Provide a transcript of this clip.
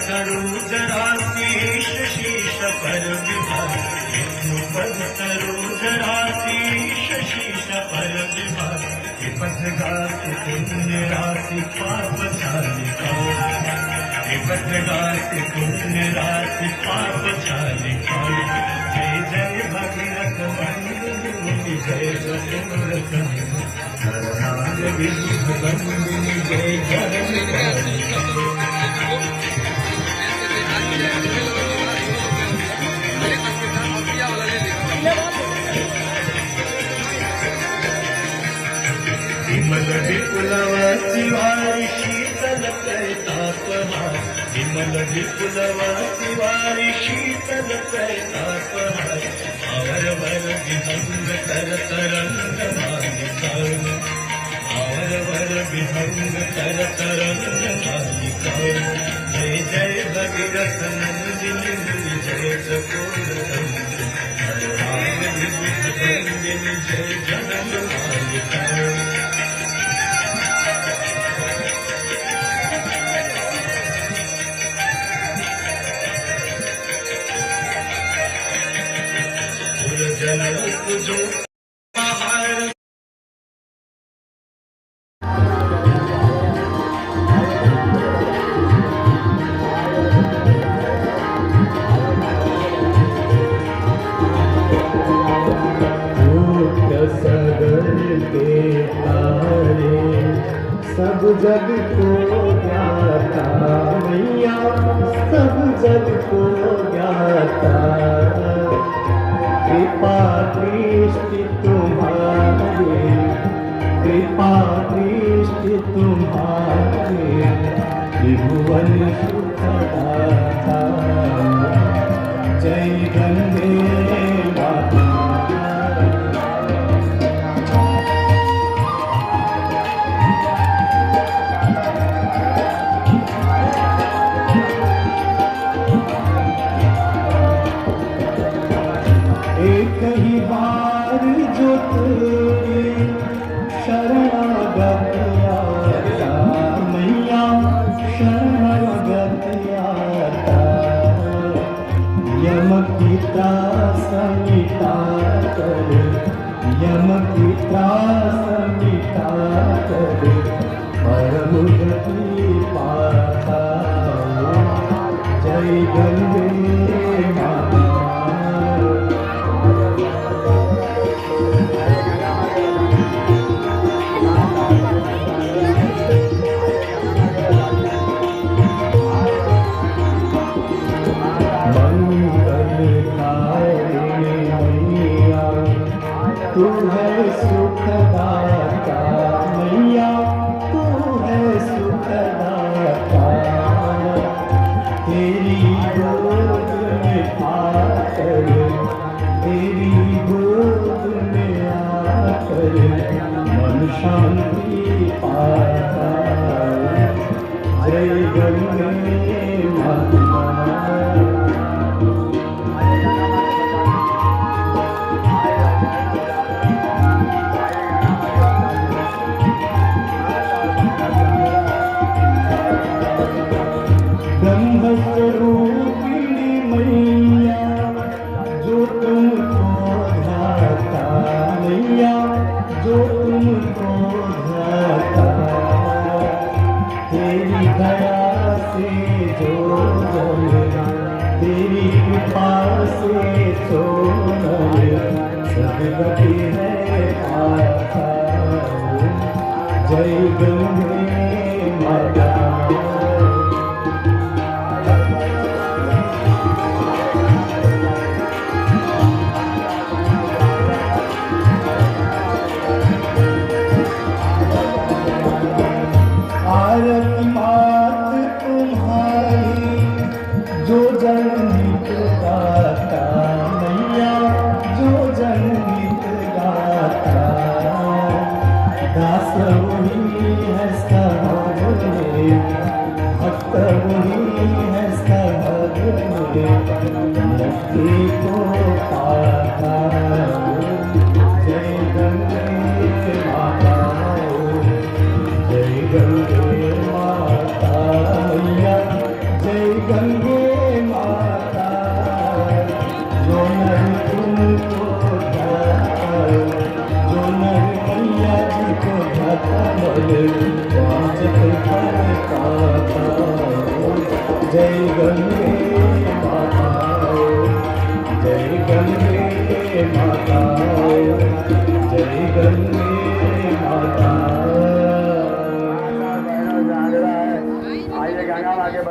करू जरा शीश शीश पर विभाग पद करू जरा शीश शीश पर विभाग पद गात पुण्य राशि पाप छालिका पद गात पुण्य राशि पाप छालिका जय जय भगीरथ बंदिनी जय जगन्नाथ बंदिनी जय जगन्नाथ विमल विपुलव शिवारी शीतल कैतापहा विमल विपुलव शिवारी शीतल कैतापहा आवर वर विहंग कर तरंग मालिका आवर वर विहंग कर तरंग मालिका जय जय भगीरथ नंदिनी जय सकोदर नंदिनी जय जगन मालिका जो बाहर के तारे सब जग को ज्ञाता मैया सब जग को ज्ञाता कृपा दृष्टि तुम्हारी कृपा दृष्टि तुम्हारी त्रिभुवन सुखदाता जय गंगे माता कई बार जो तेरी शरणागत आता मैया शरणागत आता यम की त्रास मिटा कर यम की त्रास मिटा कर परम गति पाता जय गंगे माता तू है सुखदाता मैया तू है सुखदाता तेरी गोद में आकर तेरी गोद में आकर मन शांति पाता जय गंगे माता स्वरूपिणी मैया जो तुमको ध्याता मैया जो तुमको ध्याता तेरी दया से जो जन तेरी कृपा से जो सदगति है पाता जय गंगे माता आरती मात तुम्हारी जो जनहित गाता मैया जो जनहित गाता दास वही है सब अंगा आगे बढ़